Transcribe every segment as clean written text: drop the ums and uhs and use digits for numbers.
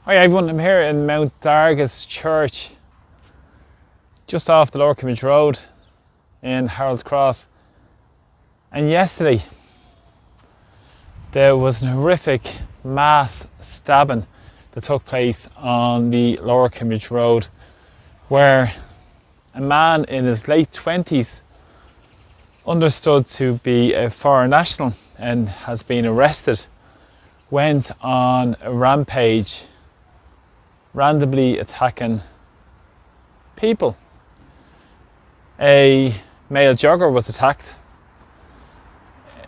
Hi everyone, I'm here in Mount Dargis Church, just off the Lower Kimmage Road in Harold's Cross. And yesterday there was an horrific mass stabbing that took place on the Lower Kimmage Road, where a man in his late 20s, understood to be a foreign national and has been arrested, went on a rampage, randomly attacking people. A male jogger was attacked.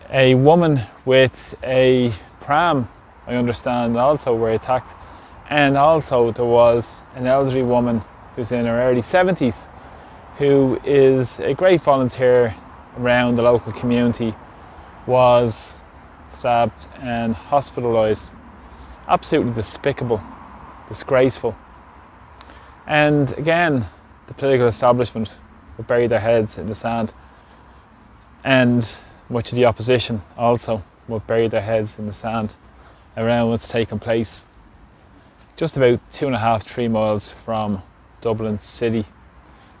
A woman with a pram, I understand, also were attacked. And also there was an elderly woman who's in her early 70s who is a great volunteer around the local community, was stabbed and hospitalised. Absolutely despicable. Disgraceful. And again, the political establishment will bury their heads in the sand, and much of the opposition also will bury their heads in the sand around what's taken place just about 2.5-3 miles from Dublin City.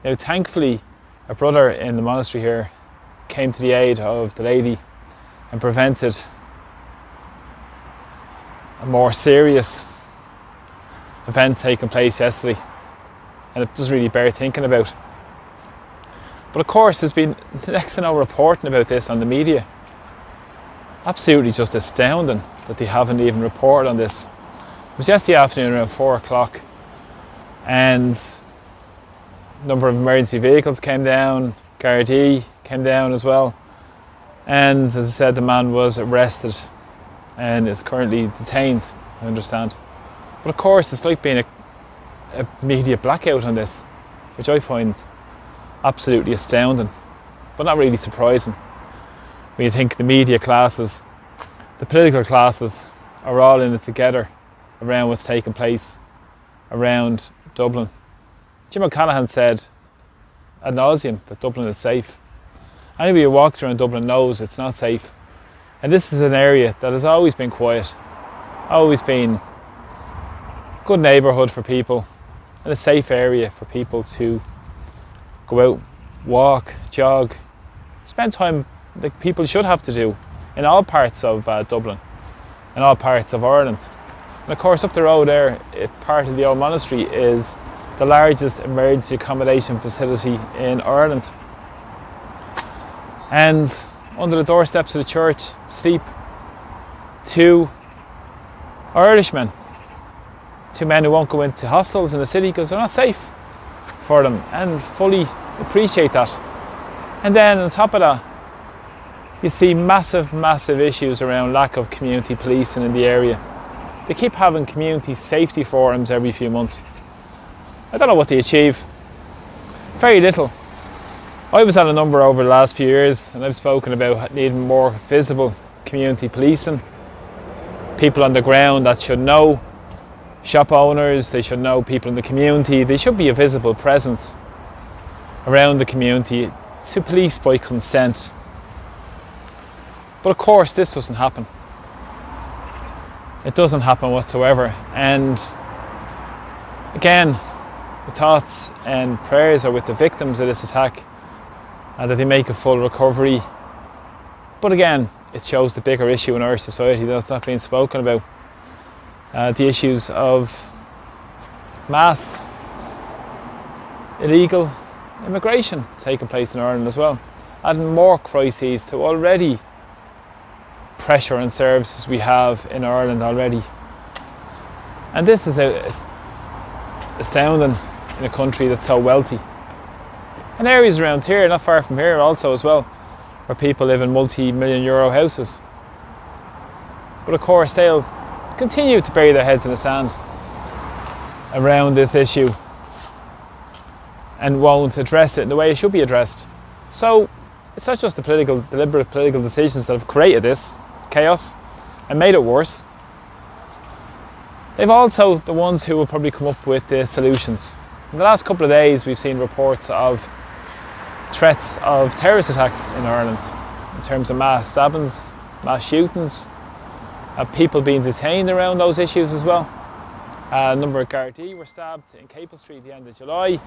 Now thankfully a brother in the monastery here came to the aid of the lady and prevented a more serious event taking place yesterday, and it does really bear thinking about. But of course there's been next to no reporting about this on the media. Absolutely just astounding that they haven't even reported on this. It was yesterday afternoon around 4 o'clock, and a number of emergency vehicles came down, Gardaí came down as well, and as I said, the man was arrested and is currently detained, I understand. But of course it's like being a media blackout on this, which I find absolutely astounding, but not really surprising when you think the media classes, the political classes, are all in it together around what's taking place around Dublin. Jim O'Callaghan said ad nauseum that Dublin is safe. Anybody who walks around Dublin knows it's not safe, and this is an area that has always been quiet, always been good neighbourhood for people, and a safe area for people to go out, walk, jog, spend time like people should have to do in all parts of Dublin, in all parts of Ireland. And of course up the road there, part of the old monastery, is the largest emergency accommodation facility in Ireland. And under the doorsteps of the church sleep 2 Irishmen, 2 men who won't go into hostels in the city because they're not safe for them, and fully appreciate that. And then on top of that, you see massive issues around lack of community policing in the area. They keep having community safety forums every few months. I don't know what they achieve. Very little. I was at a number over the last few years, and I've spoken about needing more visible community policing. People on the ground that should know, shop owners, they should know people in the community. They should be a visible presence around the community to police by consent. But of course this doesn't happen. It doesn't happen whatsoever. And again, the thoughts and prayers are with the victims of this attack, and that they make a full recovery. But again, it shows the bigger issue in our society that's not being spoken about. The issues of mass illegal immigration taking place in Ireland as well, adding more crises to already pressure and services we have in Ireland already. And this is astounding in a country that's so wealthy. And areas around here, not far from here also as well, where people live in multi-million euro houses. But of course they'll continue to bury their heads in the sand around this issue and won't address it in the way it should be addressed. So it's not just the deliberate political decisions that have created this chaos and made it worse. They've also the ones who will probably come up with the solutions. In the last couple of days we've seen reports of threats of terrorist attacks in Ireland, in terms of mass stabbings, mass shootings, people being detained around those issues as well. A number of Gardaí were stabbed in Capel Street at the end of July.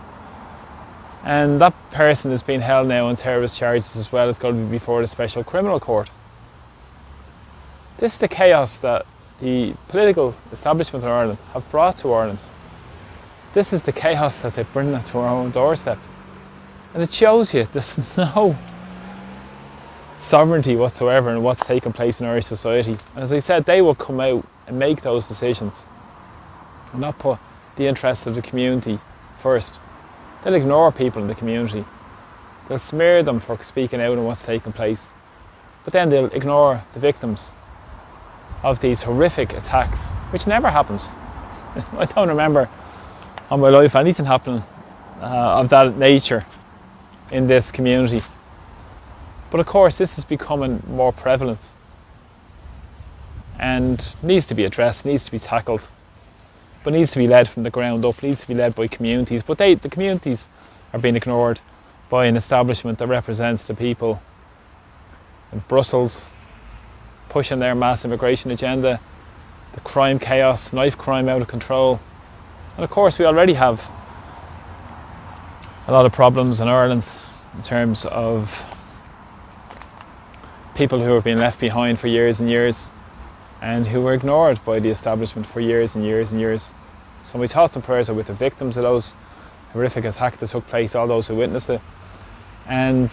And that person is being held now on terrorist charges as well as going to be before the Special Criminal Court. This is the chaos that the political establishment in Ireland have brought to Ireland. This is the chaos that they bring to our own doorstep. And it shows you there's no sovereignty whatsoever in what's taking place in Irish society. And as I said, they will come out and make those decisions and not put the interests of the community first. They'll ignore people in the community. They'll smear them for speaking out on what's taking place. But then they'll ignore the victims of these horrific attacks, which never happens. I don't remember in my life anything happening of that nature in this community. But of course this is becoming more prevalent and needs to be addressed, needs to be tackled, but needs to be led from the ground up, needs to be led by communities. But the communities are being ignored by an establishment that represents the people in Brussels, pushing their mass immigration agenda, the crime chaos, knife crime out of control. And of course we already have a lot of problems in Ireland in terms of people who have been left behind for years and years and who were ignored by the establishment for years and years and years. So my thoughts and prayers are with the victims of those horrific attacks that took place, all those who witnessed it. And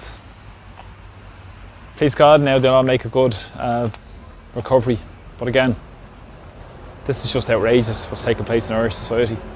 please God, now they'll all make a good recovery. But again, this is just outrageous what's taking place in Irish society.